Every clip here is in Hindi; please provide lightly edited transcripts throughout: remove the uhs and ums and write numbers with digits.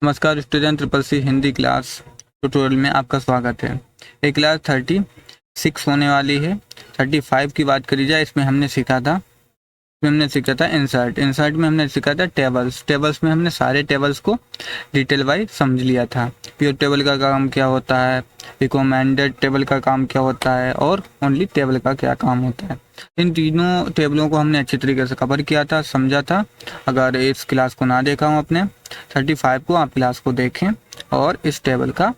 नमस्कार student, triple C Hindi class tutorial में आपका स्वागत है। ये क्लास 36 होने वाली है। 35 की बात करी जाए, इसमें हमने सीखा था इंसर्ट में हमने सीखा था टेबल्स में हमने सारे टेबल्स को डिटेल वाइज समझ लिया था। प्योर टेबल का काम क्या होता है, रिकमेंडेड टेबल का काम क्या होता है और ओनली टेबल का क्या काम होता है। इन तीनों टेबलों को हमने अच्छी तरीके से कवर किया था, समझा था। अगर इस क्लास को ना देखा हूँ अपने 35 को, आप क्लास को देखें और इस टेबल का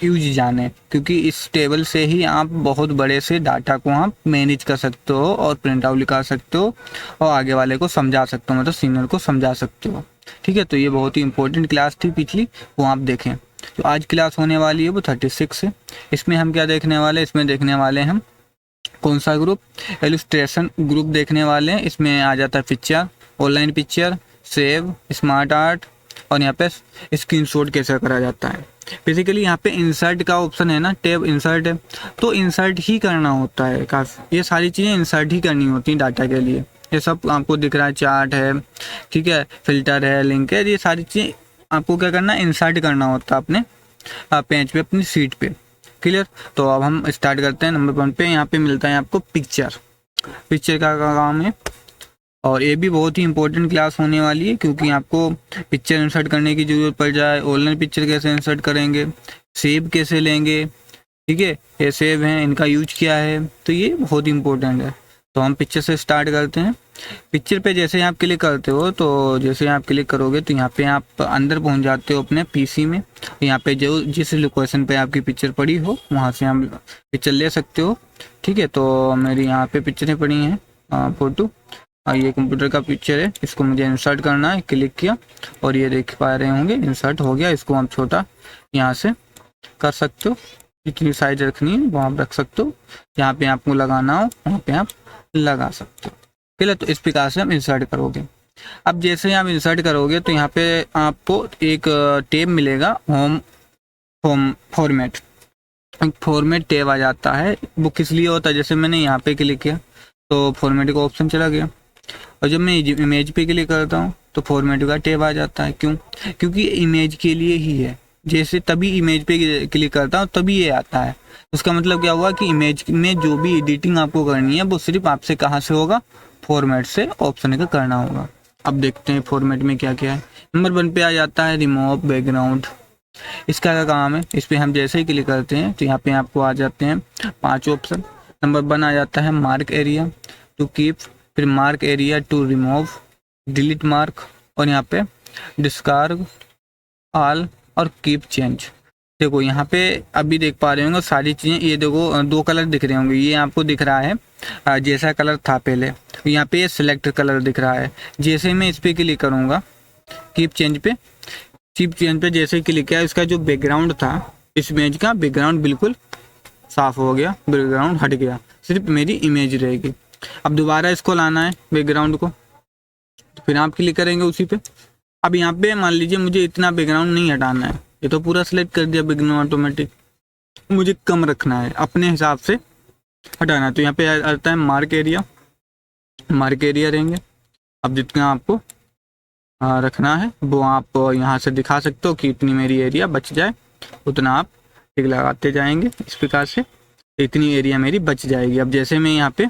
यूज जाने, क्योंकि इस टेबल से ही आप बहुत बड़े से डाटा को आप मैनेज कर सकते हो और प्रिंट आउट निकाल सकते हो और आगे वाले को समझा सकते हो, मतलब सीनियर को समझा सकते हो। ठीक है, तो ये बहुत ही इंपॉर्टेंट क्लास थी पिछली, वो आप देखें। तो आज क्लास होने वाली है वो 36 है। इसमें हम क्या देखने वाले हैं, इसमें देखने वाले हैं हम कौन सा ग्रुप, इलस्ट्रेशन ग्रुप देखने वाले हैं। इसमें आ जाता है picture, online picture, save, smart art और यहाँ पे स्क्रीनशॉट कैसे करा जाता है। बेसिकली यहाँ पे इंसर्ट का ऑप्शन है ना, टैब इंसर्ट है, तो इंसर्ट ही करना होता है। काफ़ी ये सारी चीज़ें इंसर्ट ही करनी होती हैं डाटा के लिए। ये सब आपको दिख रहा है, चार्ट है, ठीक है, फिल्टर है, लिंक है, ये सारी चीज़ें आपको क्या करना है, इंसर्ट करना होता है अपने पेज पे, अपनी सीट पे। क्लियर। तो अब हम स्टार्ट करते हैं। नंबर 1 पे यहाँ पे मिलता है आपको पिक्चर का काम है, और ये भी बहुत ही इंपॉर्टेंट क्लास होने वाली है, क्योंकि आपको पिक्चर इंसर्ट करने की ज़रूरत पड़ जाए। ऑनलाइन पिक्चर कैसे इंसर्ट करेंगे, सेव कैसे लेंगे, ठीक है, ये सेव हैं, इनका यूज क्या है, तो ये बहुत इंपॉर्टेंट है। तो हम पिक्चर से स्टार्ट करते हैं। पिक्चर पे जैसे आप क्लिक करते हो, तो जैसे आप क्लिक करोगे तो यहाँ पे आप अंदर पहुँच जाते हो अपने पीसी में। यहाँ पे जो जिस लोकेशन पे आपकी पिक्चर पड़ी हो वहाँ से हम पिक्चर ले सकते हो। ठीक है, तो मेरी यहाँ पे पिक्चरें पड़ी हैं, फ़ोटो। ये कंप्यूटर का पिक्चर है, इसको मुझे इंसर्ट करना है। क्लिक किया और ये देख पा रहे होंगे इंसर्ट हो गया। इसको हम छोटा यहाँ से कर सकते हो, जितनी साइज रखनी है वो आप रख सकते हो। यहाँ पे आपको लगाना हो वहाँ पे आप लगा सकते हो। ठीक है, तो इस प्रकार से हम इंसर्ट करोगे। अब जैसे ही आप इंसर्ट करोगे तो यहाँ पे आपको एक टैब मिलेगा, होम फॉर्मेट। एक फॉर्मेट टैब आ जाता है। वो किस लिए होता है, जैसे मैंने यहाँ पे क्लिक किया तो फॉर्मेट का ऑप्शन चला गया, और जब मैं इमेज पे क्लिक करता हूँ तो फॉर्मेट का टैब आ जाता है। क्यों? क्योंकि इमेज के लिए ही है। जैसे तभी इमेज पे क्लिक करता हूँ तभी ये आता है। उसका मतलब क्या हुआ कि इमेज में जो भी एडिटिंग आपको करनी है वो सिर्फ आपसे कहाँ से होगा, फॉर्मेट से ऑप्शन का करना होगा। अब देखते हैं फॉर्मेट में क्या क्या है। नंबर 1 पे आ जाता है रिमूव बैकग्राउंड। इसका क्या काम है, इस पर हम जैसे ही क्लिक करते हैं तो यहाँ पे आपको आ जाते हैं 5 ऑप्शन। नंबर 1 आ जाता है मार्क एरिया टू कीप, फिर mark area to remove, delete mark, और यहाँ पे डिस्कार्ड ऑल और कीप चेंज। देखो यहाँ पे अभी देख पा रहे होंगे सारी चीज़ें। ये देखो 2 कलर दिख रहे होंगे, ये आपको दिख रहा है जैसा कलर था पहले। यहाँ पे सिलेक्ट कलर दिख रहा है। जैसे मैं इस पर क्लिक करूँगा कीप चेंज पे जैसे ही क्लिक किया, इसका जो बैकग्राउंड था इस इमेज का बैकग्राउंड बिल्कुल साफ हो गया, बैकग्राउंड हट गया, सिर्फ मेरी इमेज रहेगी। अब दोबारा इसको लाना है बैकग्राउंड को, तो फिर आप क्लिक करेंगे उसी पे। अब यहाँ पे मान लीजिए मुझे इतना बैकग्राउंड नहीं हटाना है, ये तो पूरा सेलेक्ट कर दिया बैकग्राउंड ऑटोमेटिक, मुझे कम रखना है, अपने हिसाब से हटाना है। तो यहाँ पे आता है मार्क एरिया रहेंगे। अब जितना आपको रखना है वो आप यहाँ से दिखा सकते हो कि इतनी मेरी एरिया बच जाए, उतना आप टिक लगाते जाएंगे इस प्रकार से, इतनी एरिया मेरी बच जाएगी। अब जैसे मैं यहाँ पे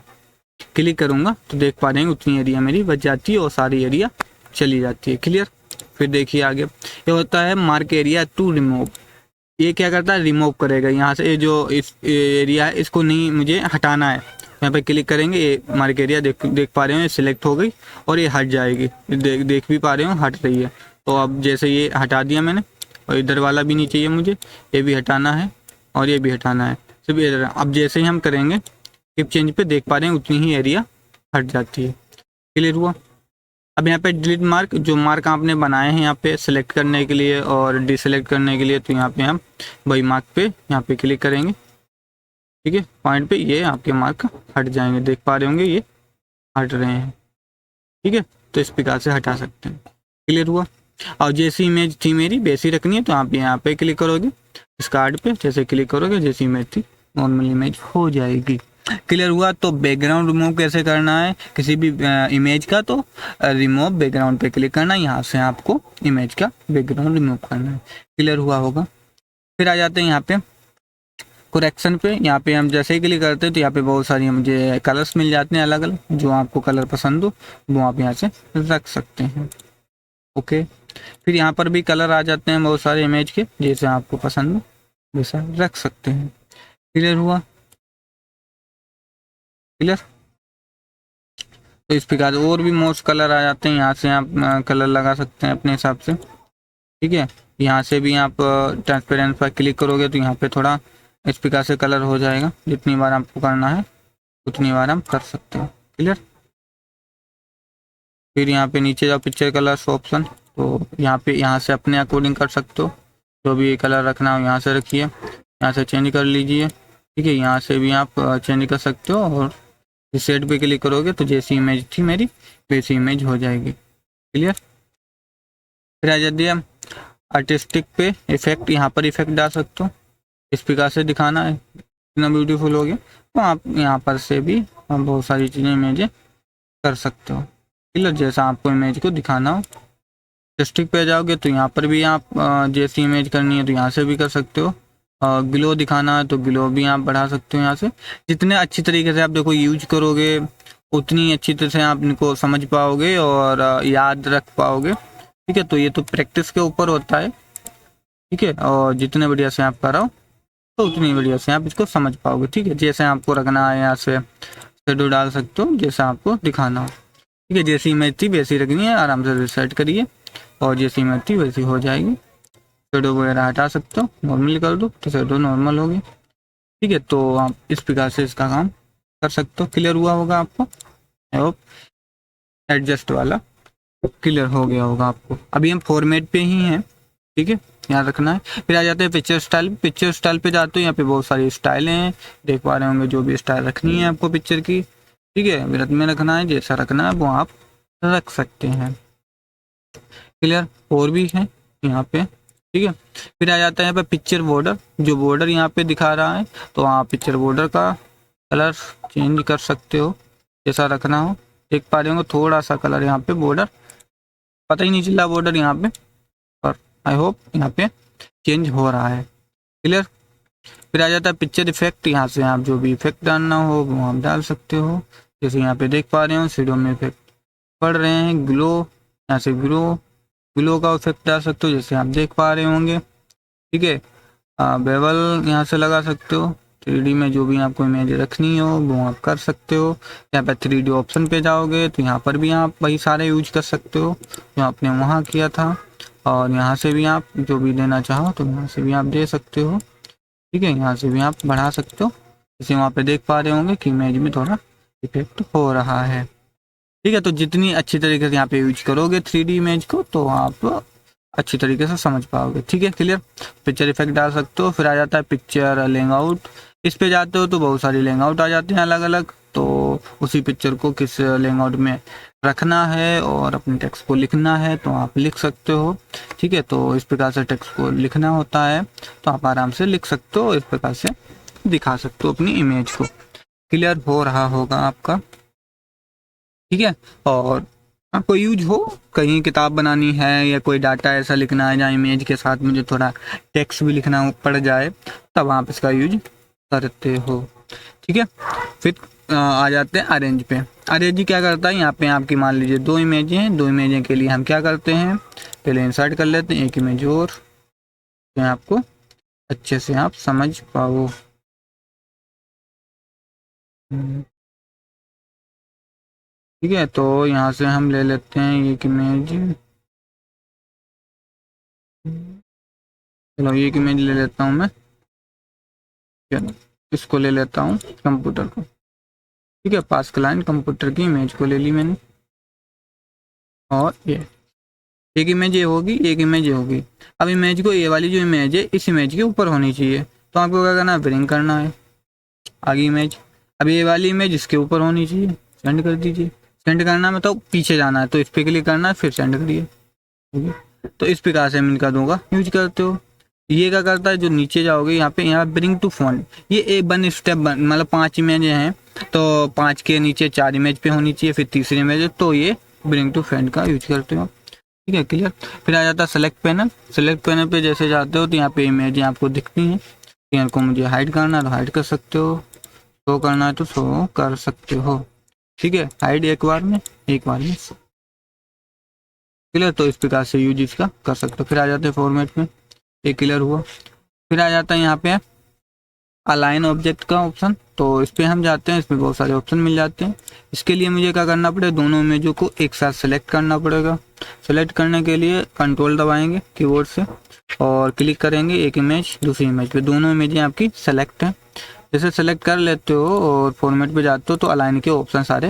क्लिक करूँगा तो देख पा रहे हैं उतनी एरिया मेरी बच जाती है और सारी एरिया चली जाती है। क्लियर। फिर देखिए आगे ये होता है मार्क एरिया टू रिमूव। ये क्या करता है, रिमूव करेगा यहाँ से। ये जो इस एरिया है इसको नहीं मुझे हटाना है, यहाँ पे क्लिक करेंगे, ये मार्क एरिया देख पा रहे हो, ये सिलेक्ट हो गई और ये हट जाएगी। देख भी पा रहे हो हट रही है। तो अब जैसे ये हटा दिया मैंने, और इधर वाला भी नहीं चाहिए मुझे, ये भी हटाना है और ये भी हटाना है, सिर्फ इधर। अब जैसे ही हम करेंगे कीप चेंज पे देख पा रहे हैं उतनी ही एरिया हट जाती है। क्लियर हुआ। अब यहाँ पे डिलीट मार्क, जो मार्क आपने बनाए हैं यहाँ पे सिलेक्ट करने के लिए और डिसलेक्ट करने के लिए, तो यहाँ पे हम वही मार्क पे यहाँ पे क्लिक करेंगे, ठीक है, पॉइंट पे ये आपके मार्क हट जाएंगे। देख पा रहे होंगे ये हट रहे हैं, ठीक है, तो इस प्रकार से हटा सकते हैं। क्लियर हुआ। और जैसी इमेज थी मेरी वैसी रखनी है तो आप यहाँ पे क्लिक करोगे, इस कार्ड पे जैसे क्लिक करोगे जैसी इमेज थी नॉर्मल इमेज हो जाएगी। क्लियर हुआ। तो बैकग्राउंड रिमूव कैसे करना है किसी भी इमेज का, तो रिमूव बैकग्राउंड पे क्लिक करना है, यहाँ से आपको इमेज का बैकग्राउंड रिमूव करना है। क्लियर हुआ होगा। फिर आ जाते हैं यहाँ पे करेक्शन पे। यहाँ पे हम जैसे ही क्लिक करते हैं तो यहाँ पे बहुत सारी मुझे कलर्स मिल जाते हैं अलग अलग, जो आपको कलर पसंद हो वो आप यहाँ से रख सकते हैं। ओके, फिर यहाँ पर भी कलर आ जाते हैं बहुत सारे इमेज के, जैसे आपको पसंद हो वैसा रख सकते हैं। क्लियर हुआ। क्लियर। तो इस प्रकार और भी मोस्ट कलर आ जाते हैं, यहाँ से आप कलर लगा सकते हैं अपने हिसाब से। ठीक है, यहाँ से भी आप ट्रांसपेरेंट पर क्लिक करोगे तो यहाँ पे थोड़ा इस प्रकार से कलर हो जाएगा। जितनी बार आपको करना है उतनी बार हम कर सकते हैं। क्लियर। फिर यहाँ पे नीचे जाओ पिक्चर कलर्स ऑप्शन, तो यहाँ से अपने अकॉर्डिंग कर सकते हो, जो भी कलर रखना हो यहाँ से रखिए, यहाँ से चेंज कर लीजिए। ठीक है, यहाँ से भी आप चेंज कर सकते हो, और सेट पे क्लिक करोगे तो जैसी इमेज थी मेरी वैसी इमेज हो जाएगी। क्लियर। फिर आ जाती है आर्टिस्टिक पे इफेक्ट, यहाँ पर इफेक्ट डाल सकते हो। इस प्रकार से दिखाना है इतना ब्यूटीफुल हो गया, तो आप यहाँ पर से भी आप बहुत सारी चीज़ें इमेजें कर सकते हो। क्लियर, जैसा आपको इमेज को दिखाना हो। आर्टिस्टिक पे जाओगे तो यहाँ पर भी आप जैसी इमेज करनी है तो यहाँ से भी कर सकते हो। ग्लो दिखाना है तो ग्लो भी आप बढ़ा सकते हो यहाँ से। जितने अच्छी तरीके से आप देखो यूज करोगे उतनी अच्छी तरह से आप इनको समझ पाओगे और याद रख पाओगे। ठीक है, तो ये तो प्रैक्टिस के ऊपर होता है। ठीक है, और जितने बढ़िया से आप कराओ तो उतनी बढ़िया से आप इसको समझ पाओगे। ठीक है, जैसे आपको रखना है यहाँ से शेडो डाल सकते हो जैसा आपको दिखाना हो। ठीक है, जैसी इमेज थी वैसी रखनी है, आराम से रिसेट करिए और जैसी इमेज थी वैसी हो जाएगी। शेडो वगैरह हटा सकते हो, नॉर्मल कर दो तो शेडो नॉर्मल होगी। ठीक है, तो आप इस प्रकार से इसका काम कर सकते हो। क्लियर हुआ होगा आपको। आई होप एडजस्ट वाला क्लियर हो गया होगा आपको। अभी हम फॉर्मेट पे ही हैं। ठीक है, यहाँ रखना है। फिर आ जाते हैं पिक्चर स्टाइल। पिक्चर स्टाइल पे जाते हो, यहाँ पे बहुत सारी स्टाइलें हैं, देख पा रहे होंगे। जो भी स्टाइल रखनी है आपको पिक्चर की, ठीक है, विरत में रखना है, जैसा रखना है वो आप रख सकते हैं। क्लियर। और भी है यहाँ पे। ठीक है, फिर आ जाता है यहाँ पे पिक्चर बॉर्डर। जो बॉर्डर यहाँ पे दिखा रहा है तो आप पिक्चर बॉर्डर का कलर चेंज कर सकते हो, जैसा रखना हो। देख पा रहे होंगे थोड़ा सा कलर यहाँ पे बॉर्डर, पता ही नहीं चल रहा बॉर्डर यहाँ पे, और आई होप यहाँ पे चेंज हो रहा है। क्लियर। फिर आ जाता है पिक्चर इफेक्ट। यहाँ से आप जो भी इफेक्ट डालना हो वो आप डाल सकते हो। जैसे यहाँ पे देख पा रहे हो शेडो में इफेक्ट पड़ रहे हैं। ग्लो, यहाँ से ग्लो का इफेक्ट डाल सकते हो, जैसे आप देख पा रहे होंगे। ठीक है, बेवल यहाँ से लगा सकते हो। 3D में जो भी आपको इमेज रखनी हो वो आप कर सकते हो। यहाँ पे 3D ऑप्शन पे जाओगे तो यहाँ पर भी आप वही सारे यूज कर सकते हो जो आपने वहाँ किया था, और यहाँ से भी आप जो भी देना चाहो तो यहाँ से भी आप दे सकते हो। ठीक है, यहाँ से भी आप बढ़ा सकते हो। जैसे वहाँ पे देख पा रहे होंगे कि इमेज में थोड़ा इफेक्ट हो रहा है। ठीक है, तो जितनी अच्छी तरीके से यहाँ पे यूज करोगे 3D इमेज को तो आप अच्छी तरीके से समझ पाओगे। ठीक है, क्लियर। पिक्चर इफेक्ट डाल सकते हो। फिर आ जाता है पिक्चर लेआउट। इस पे जाते हो तो बहुत सारी लेआउट आ जाते हैं अलग अलग, तो उसी पिक्चर को किस लेआउट में रखना है और अपने टेक्स्ट को लिखना है तो आप लिख सकते हो। ठीक है, तो इस प्रकार से टेक्स्ट को लिखना होता है तो आप आराम से लिख सकते हो, इस प्रकार से दिखा सकते हो अपनी इमेज को। क्लियर हो रहा होगा आपका। ठीक है, और आपको यूज हो कहीं किताब बनानी है या कोई डाटा ऐसा लिखना है जहाँ इमेज के साथ मुझे थोड़ा टेक्स्ट भी लिखना पड़ जाए, तब आप इसका यूज करते हो। ठीक है, फिर आ जाते हैं अरेंज पे। अरेंज क्या करता है, यहाँ पे आपकी मान लीजिए 2 इमेजें हैं। 2 इमेजें के लिए हम क्या करते हैं, पहले इंसर्ट कर लेते हैं एक इमेज और, तो आपको अच्छे से आप समझ पाओ। ठीक है, तो यहाँ से हम ले लेते हैं एक इमेज। चलो एक इमेज ले लेता हूँ मैं, चलो इसको ले लेता हूँ कंप्यूटर को। ठीक है, पास क्लाइंट कंप्यूटर की इमेज को ले ली मैंने, और ये एक इमेज ये होगी, एक इमेज ये होगी। अब इमेज को, ये वाली जो इमेज है इस इमेज के ऊपर होनी चाहिए, तो आपको क्या करना है, ब्रिंग करना है आगे इमेज। अब ये वाली इमेज इसके ऊपर होनी चाहिए, सेंड कर दीजिए। सेंड करना मतलब तो पीछे जाना है तो इस पर क्लिक करना है, फिर सेंड करिए। तो इस प्रकार से मैं इनका दूंगा यूज करते हो। ये क्या करता है, जो नीचे जाओगे यहाँ पे, यहाँ ब्रिंग टू फॉन्ट, ये एक वन स्टेप मतलब 5 इमेज हैं तो 5 के नीचे 4 इमेज पे होनी चाहिए, फिर तीसरी इमेज, तो ये ब्रिंग टू फ्रंट का यूज करते हो। ठीक है, क्लियर। फिर आ जाता है सेलेक्ट पैनल। सेलेक्ट पैनल पे जैसे जाते हो तो यहाँ पे इमेज आपको दिखती हैं। इनको मुझे हाइड करना है तो हाइड कर सकते हो, शो करना है तो शो कर सकते हो। ठीक है, हाइड एक बार में क्लियर। तो इस प्रकार से यूज इसका कर सकते हो। फिर आ जाते हैं फॉर्मेट में, ये क्लियर हुआ। फिर आ जाता है यहाँ पे अलाइन ऑब्जेक्ट का ऑप्शन, तो इस पे हम जाते हैं, इसमें बहुत सारे ऑप्शन मिल जाते हैं। इसके लिए मुझे क्या करना पड़ेगा, दोनों इमेजों को एक साथ सेलेक्ट करना पड़ेगा। सेलेक्ट करने के लिए कंट्रोल दबाएंगे कीबोर्ड से और क्लिक करेंगे एक इमेज दूसरी इमेज पे, दोनों इमेजें आपकी सेलेक्ट हैं। जैसे सेलेक्ट कर लेते हो और फॉर्मेट पे जाते हो तो अलाइन के ऑप्शन सारे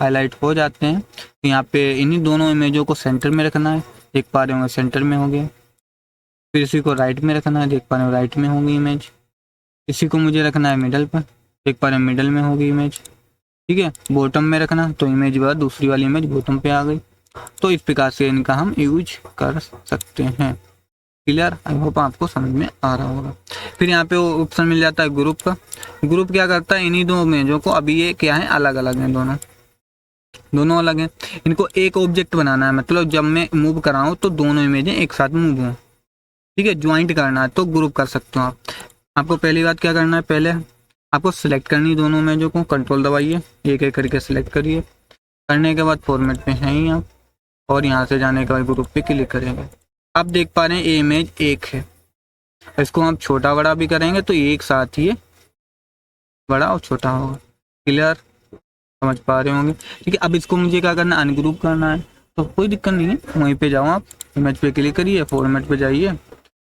हाईलाइट हो जाते हैं। तो यहाँ पे इन्हीं दोनों इमेजों को सेंटर में रखना है, देख पा रहे होंगे सेंटर में हो गया। फिर इसी को राइट में रखना है, देख पा रहे हो राइट में होगी इमेज। इसी को मुझे रखना है मिडल पर, देख पा रहे हैं मिडल में होगी इमेज। ठीक है, बॉटम में रखना तो इमेज बाद दूसरी वाली इमेज बॉटम पे आ गई। तो इस प्रकार से इनका हम यूज कर सकते हैं। क्लियर, आई होप आपको समझ में आ रहा होगा। फिर यहाँ पे ऑप्शन मिल जाता है ग्रुप का। ग्रुप क्या करता है, इन्हीं दो इमेजों को, अभी ये क्या है अलग अलग हैं, दोनों अलग हैं, इनको एक ऑब्जेक्ट बनाना है, मतलब जब मैं मूव कराऊं तो दोनों इमेजें एक साथ मूव हों। ठीक है, ज्वाइंट करना है तो ग्रुप कर सकते हो आप। आपको पहली बात क्या करना है, पहले आपको सिलेक्ट करनी है दोनों इमेजों को, कंट्रोल दबाइए, एक एक करके सिलेक्ट करिए। करने के बाद फॉर्मेट में हैं ही आप, और यहाँ से जाने के बाद ग्रुप पे क्लिक करेंगे। आप देख पा रहे हैं ये इमेज एक है, इसको हम छोटा बड़ा भी करेंगे तो एक साथ ही बड़ा और छोटा होगा। क्लियर, समझ पा रहे होंगे। ठीक है, अब इसको मुझे क्या करना है, अनग्रुप करना है, तो कोई दिक्कत नहीं है, वहीं पे जाओ आप, इमेज पे क्लिक करिए, फॉर्मेट पे जाइए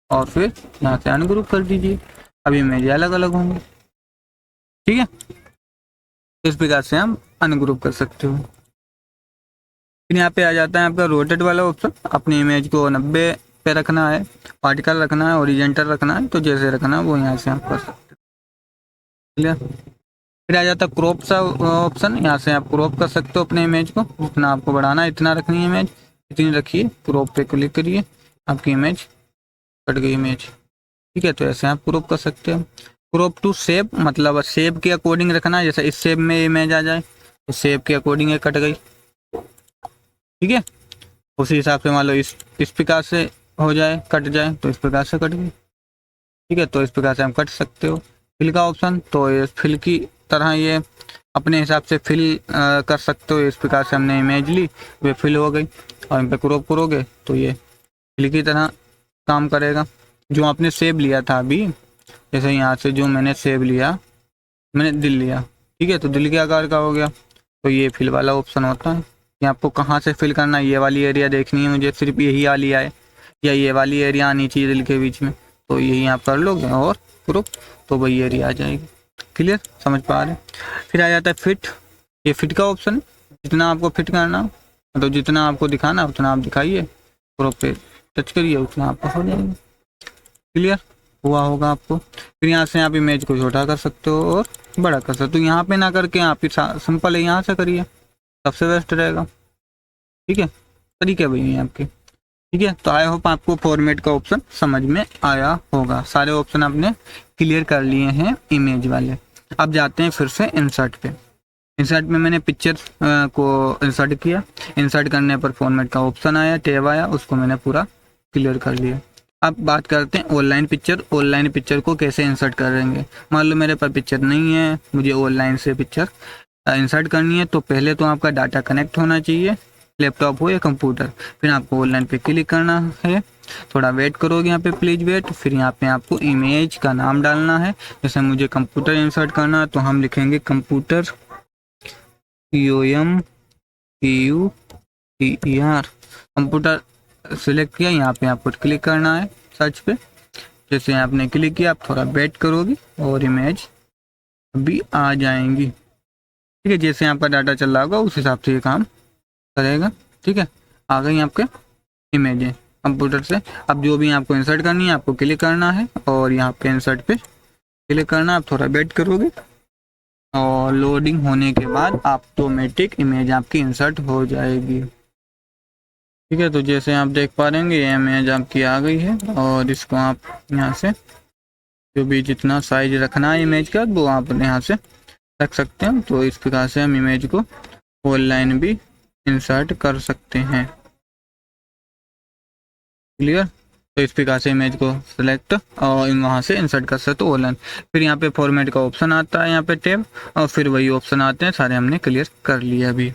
और फिर यहाँ से अनग्रुप कर दीजिए। अब इमेज अलग अलग होंगे। ठीक है, इस प्रकार से हम अनग्रुप कर सकते हो। फिर यहाँ पे आ जाता है आपका रोटेट वाला ऑप्शन। अपनी इमेज को 90 पे रखना है, पार्टिकल रखना है, ओरिजेंटल रखना है, तो जैसे रखना है वो यहाँ से आप कर सकते हो। क्लियर। फिर आ जाता है क्रॉप सा ऑप्शन, यहाँ से आप क्रॉप कर सकते हो अपने इमेज को, जितना आपको बढ़ाना है इतना रखनी है इमेज, इतनी रखिए, क्रॉप पे क्लिक करिए, आपकी इमेज कट गई इमेज। ठीक है, तो ऐसे आप क्रॉप कर सकते हो। क्रॉप टू शेप, मतलब शेप के अकॉर्डिंग रखना है, जैसे इस शेप में इमेज आ जाए तो शेप के अकॉर्डिंग कट गई। ठीक है, उसी हिसाब से मान लो इस प्रकार से हो जाए, कट जाए तो इस प्रकार से कट गई। ठीक है, तो इस प्रकार से हम कट सकते हो। फिल का ऑप्शन, तो ये फिल की तरह ये अपने हिसाब से फिल कर सकते हो। इस प्रकार से हमने इमेज ली, वे फिल हो गई, और इन पर क्रॉप करोगे तो ये फिल की तरह काम करेगा। जो आपने सेव लिया था अभी, जैसे यहाँ से जो मैंने सेव लिया, मैंने दिल लिया, ठीक है, तो दिल के आकार का हो गया, तो ये फिल वाला ऑप्शन होता है कि आपको कहाँ से फिल करना है। ये वाली एरिया देखनी है मुझे, सिर्फ यही वाली आए, या ये वाली एरिया आनी चाहिए दिल के बीच में, तो यही आप कर लोगे और ग्रुप, तो वही एरिया आ जाएगी। क्लियर, समझ पा रहे। फिर आ जाता है फिट। ये फिट का ऑप्शन, जितना आपको फिट करना, मतलब जितना आपको दिखाना उतना आप दिखाइए, ग्रुप पे टच करिए, उतना आपको हो जाएगा। क्लियर हुआ होगा आपको। फिर यहाँ से आप इमेज को छोटा कर सकते हो और बड़ा कर सकते हो। यहाँ पे ना करके आप सिंपल है, यहाँ से करिए, सबसे बेस्ट रहेगा। ठीक है, तरीके वही है आपके। ठीक है, तो आई होप आपको फॉर्मेट का ऑप्शन समझ में आया होगा। सारे ऑप्शन आपने क्लियर कर लिए हैं इमेज वाले। अब जाते हैं फिर से इंसर्ट पे। इंसर्ट में मैंने पिक्चर को इंसर्ट किया, इंसर्ट करने पर फॉर्मेट का ऑप्शन आया, टैब आया, उसको मैंने पूरा क्लियर कर लिया। अब बात करते हैं ऑनलाइन पिक्चर। ऑनलाइन पिक्चर को कैसे इंसर्ट करेंगे। मान लो मेरे पास पिक्चर नहीं है, मुझे ऑनलाइन से पिक्चर इंसर्ट करनी है, तो पहले तो आपका डाटा कनेक्ट होना चाहिए, लैपटॉप हो या कंप्यूटर। फिर आपको ऑनलाइन पे क्लिक करना है, थोड़ा वेट करोगे यहाँ पे, प्लीज वेट। फिर यहाँ पे आपको इमेज का नाम डालना है। जैसे मुझे कंप्यूटर इंसर्ट करना है तो हम लिखेंगे कंप्यूटर, COMPUTER, कंप्यूटर सिलेक्ट किया, यहाँ पे आपको क्लिक करना है सर्च पे। जैसे आपने क्लिक किया, आप थोड़ा वेट करोगे और इमेज भी आ जाएंगी। ठीक है, जैसे आपका डाटा चल रहा होगा उस हिसाब से ये काम करेगा। ठीक है, आ गई आपके इमेजें कंप्यूटर से। अब जो भी आपको इंसर्ट करनी है आपको क्लिक करना है और यहाँ पे इंसर्ट पे क्लिक करना है। आप थोड़ा वेट करोगे और लोडिंग होने के बाद ऑटोमेटिक इमेज आपकी इंसर्ट हो जाएगी। ठीक है, तो जैसे आप देख पा रहे होंगे ये इमेज आपकी आ गई है, और इसको आप यहाँ से जो भी जितना साइज रखना है इमेज का वो आप यहाँ से रख सकते हैं। तो इस प्रकार से हम इमेज को ऑनलाइन भी इंसर्ट कर सकते हैं। क्लियर। तो इस प्रकार से इमेज को सिलेक्ट और वहाँ से इंसर्ट कर सकते हो ऑनलाइन। फिर यहाँ पे फॉर्मेट का ऑप्शन आता है, यहाँ पे टैब, और फिर वही ऑप्शन आते हैं, सारे हमने क्लियर कर लिया अभी।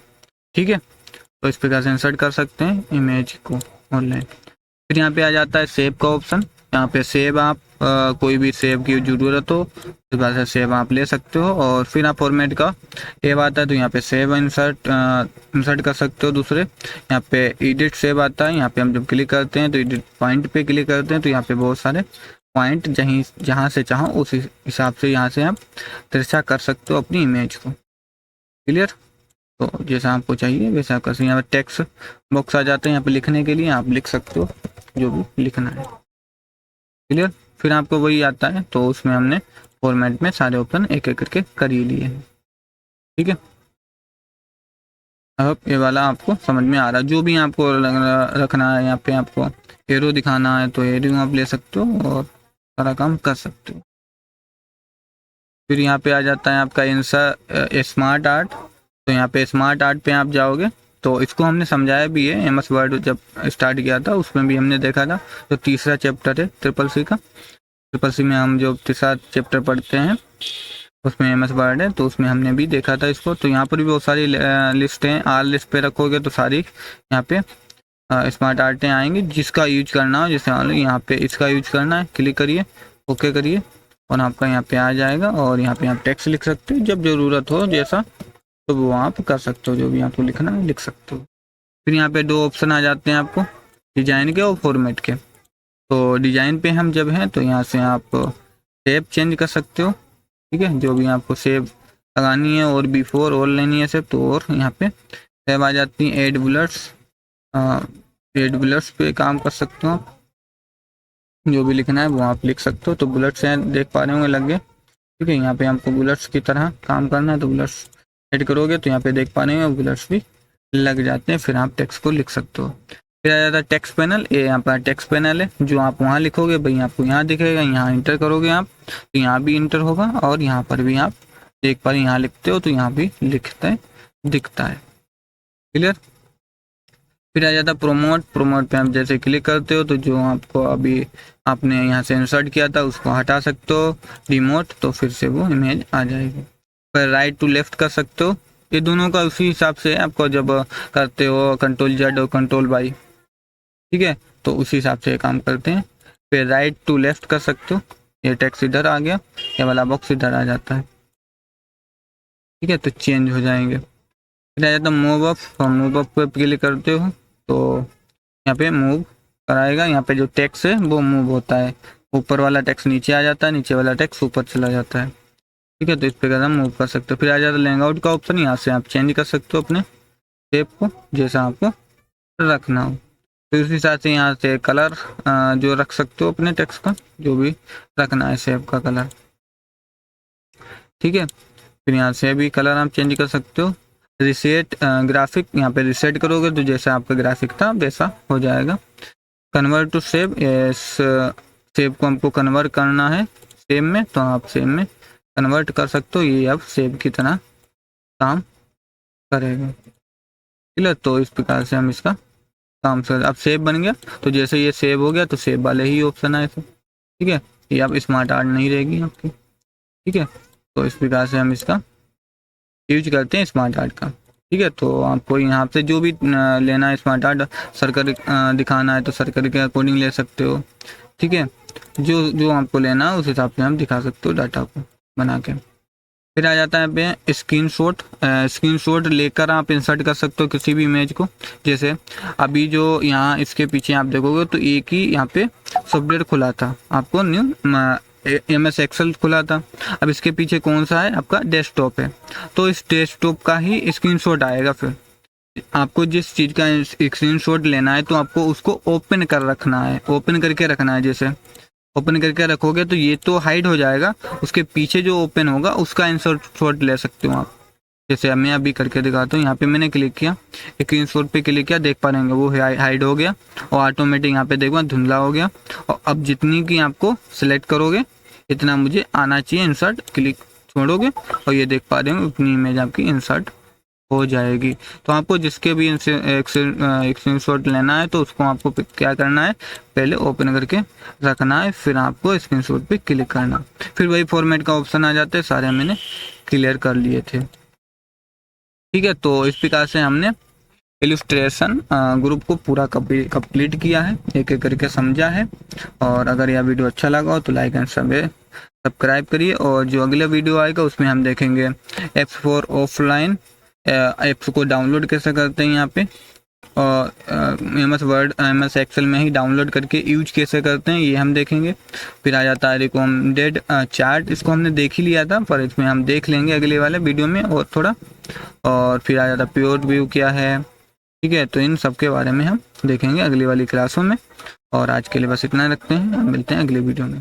ठीक है, तो इस प्रकार से इंसर्ट कर सकते हैं इमेज को ऑनलाइन। फिर यहाँ पे आ जाता है सेव का ऑप्शन। यहाँ पे सेव आप कोई भी सेव की ज़रूरत हो इस बार से सेव आप ले सकते हो। और फिर आप फॉर्मेट का टैब आता है, तो यहाँ पे सेव इंसर्ट कर सकते हो दूसरे। यहाँ पे एडिट सेव आता है, यहाँ पे हम जब क्लिक करते हैं तो एडिट पॉइंट पे क्लिक करते हैं तो यहाँ पे बहुत सारे पॉइंट जहाँ से चाहो उस हिसाब से यहाँ से आप तिरछा कर सकते हो अपनी इमेज को। क्लियर। तो जैसा आपको चाहिए वैसा आप कर सकते हैं। यहाँ पे टेक्स्ट बॉक्स आ जाते हैं, यहाँ पे लिखने के लिए आप लिख सकते हो जो भी लिखना है। क्लियर। फिर आपको वही आता है, तो उसमें हमने फॉर्मेट में सारे ऑप्शन एक एक करके कर ही लिए हैं। ठीक है, अब ये वाला आपको समझ में आ रहा है। जो भी आपको रखना है, यहाँ पे आपको एरो दिखाना है तो एरो आप ले सकते हो और सारा काम कर सकते हो। फिर यहाँ पे आ जाता है आपका इंसर्ट स्मार्ट आर्ट। तो यहाँ पे स्मार्ट आर्ट पे आप जाओगे तो इसको हमने समझाया भी है, MS वर्ड जब स्टार्ट किया था उसमें भी हमने देखा था। तो तीसरा चैप्टर है CCC का, CCC में हम जो तीसरा चैप्टर पढ़ते हैं उसमें MS वर्ड है, तो उसमें हमने भी देखा था इसको। तो यहाँ पर भी बहुत सारी लिस्ट हैं, आल लिस्ट पे रखोगे तो सारी यहाँ पे स्मार्ट आर्टें आएंगी। जिसका यूज करना हो, जैसे यहाँ पे इसका यूज करना है, क्लिक करिए, ओके करिए, और आपका यहाँ पे आ जाएगा। और यहाँ पे आप टेक्स्ट लिख सकते हो जब ज़रूरत हो जैसा, तो वो आप कर सकते हो, जो भी आपको लिखना है लिख सकते हो। फिर यहाँ पे दो ऑप्शन आ जाते हैं आपको, डिजाइन के और फॉर्मेट के। तो डिजाइन पे हम जब हैं तो यहाँ से आप शेप चेंज कर सकते हो। ठीक है, जो भी आपको शेप लगानी है, और बिफोर और लेनी है शेप, तो और यहाँ पे शेप आ जाती है। एड बुलेट्स पे काम कर सकते हो आप, जो भी लिखना है वो आप लिख सकते हो। तो बुलेट्स हैं, देख पा रहे होंगे लग गए। ठीक है, यहाँ पे आपको बुलेट्स की तरह काम करना है, तो बुलेट्स ऐड करोगे तो यहाँ पे देख पा रहे हैं बुलेट्स भी लग जाते हैं। फिर आप टेक्स्ट को लिख सकते हो। फिर आ जाता है टेक्स्ट पैनल। ये यहाँ पर टेक्स्ट पैनल है, जो आप वहाँ लिखोगे भाई आपको यहाँ दिखेगा। यहाँ इंटर करोगे आप तो यहाँ भी इंटर होगा, और यहाँ पर भी आप देख पा रहे यहाँ लिखते हो तो यहाँ भी दिखता है। क्लियर। फिर आ जाता है प्रोमोट पे आप जैसे क्लिक करते हो तो जो आपको अभी आपने यहाँ से इंसर्ट किया था उसको हटा सकते हो, डिमोट, तो फिर से वो इमेज आ जाएगी। फिर राइट टू लेफ्ट कर सकते हो, ये दोनों का उसी हिसाब से आपको जब करते हो Ctrl+Z और Ctrl+Y। ठीक है, तो उसी हिसाब से काम करते हैं। फिर राइट टू लेफ्ट कर सकते हो, ये टेक्स्ट इधर आ गया, ये वाला बॉक्स इधर आ जाता है। ठीक है, तो चेंज हो जाएंगे। फिर आ जाता है मूव अप, तो मूव अप पे क्लिक करते हो तो यहाँ पे मूव कराएगा। यहाँ पे जो टेक्स्ट है वो मूव होता है, ऊपर वाला टेक्स्ट नीचे आ जाता है, नीचे वाला टेक्स्ट ऊपर चला जाता है। ठीक है, तो इस प्रकार हम मूव कर सकते हो। फिर आ जाता है लेआउट का ऑप्शन, यहाँ से आप चेंज कर सकते हो अपने शेप को जैसा आपको रखना हो। तो उस हिसाब से यहाँ से कलर जो रख सकते हो अपने टेक्स्ट का, जो भी रखना है शेप का कलर। ठीक है, फिर यहाँ से भी कलर आप चेंज कर सकते हो। रिसेट ग्राफिक, यहाँ पे रिसेट करोगे तो जैसा आपका ग्राफिक था वैसा हो जाएगा। कन्वर्ट टू सेव, सेव को हमको कन्वर्ट करना है सेव में, तो आप सेव में कन्वर्ट कर सकते हो, ये अब सेव की तरह काम करेगा। क्लियर। तो इस प्रकार से हम इसका काम कर, अब सेव बन गया, तो जैसे ये सेव हो गया तो सेव वाले ही ऑप्शन आए थे। ठीक है, ये अब स्मार्ट आर्ट नहीं रहेगी आपकी। ठीक है, तो इस प्रकार से हम इसका यूज करते हैं स्मार्ट आर्ट का। ठीक है, तो आपको यहाँ से जो भी लेना है स्मार्ट आर्ट, सर्कल दिखाना है तो सर्कल के अकॉर्डिंग ले सकते हो। ठीक है, जो आपको लेना है उस हिसाब से हम दिखा सकते हो डाटा को बना के। फिर आ जाता है पे स्क्रीनशॉट लेकर आप इंसर्ट कर सकते हो किसी भी इमेज को। जैसे अभी जो यहाँ इसके पीछे आप देखोगे तो एक ही यहाँ पे सॉफ्टवेयर खुला था, आपको न्यू MS एक्सेल खुला था। अब इसके पीछे कौन सा है, आपका डेस्कटॉप है, तो इस डेस्कटॉप का ही स्क्रीनशॉट आएगा। फिर आपको जिस चीज़ का स्क्रीनशॉट लेना है तो आपको उसको ओपन कर रखना है, ओपन करके रखना है। जैसे ओपन करके रखोगे तो ये तो हाइड हो जाएगा, उसके पीछे जो ओपन होगा उसका इंसर्ट शॉट ले सकते हो आप। जैसे मैं अभी करके दिखाता हूँ। यहाँ पे मैंने क्लिक किया, स्क्रीनशॉट पे क्लिक किया, देख पा रहे होंगे वो हाइड हो गया और ऑटोमेटिक यहाँ पे देखो धुंधला हो गया। और अब जितनी की आपको सिलेक्ट करोगे इतना मुझे आना चाहिए, इंसर्ट क्लिक छोड़ोगे और ये देख पा रहे हो उतनी इमेज आपकी इंसर्ट हो जाएगी। तो आपको जिसके भी स्क्रीनशॉट लेना है तो उसको आपको क्या करना है, पहले ओपन करके रखना है, फिर आपको स्क्रीनशॉट पे क्लिक करना, फिर वही फॉर्मेट का ऑप्शन आ जाता है। सारे मैंने क्लियर कर लिए थे। ठीक है, तो इस प्रकार से हमने इलस्ट्रेशन ग्रुप को पूरा कंप्लीट किया है, एक एक करके समझा है। और अगर यह वीडियो अच्छा लगा हो तो लाइक एंड सब्सक्राइब करिए। और जो अगला वीडियो आएगा उसमें हम देखेंगे एप्स फॉर ऑफलाइन, एप्स को डाउनलोड कैसे करते हैं यहाँ पे, और MS वर्ड MS एक्सेल में ही डाउनलोड करके यूज कैसे करते हैं ये हम देखेंगे। फिर आ जाता है रिकमेंडेड चार्ट, इसको हमने देख ही लिया था पर इसमें हम देख लेंगे अगले वाले वीडियो में और थोड़ा। और फिर आ जाता प्योर व्यू क्या है। ठीक है, तो इन सब के बारे में हम देखेंगे अगली वाली क्लासों में। और आज के लिए बस इतना रखते हैं, मिलते हैं अगले वीडियो में।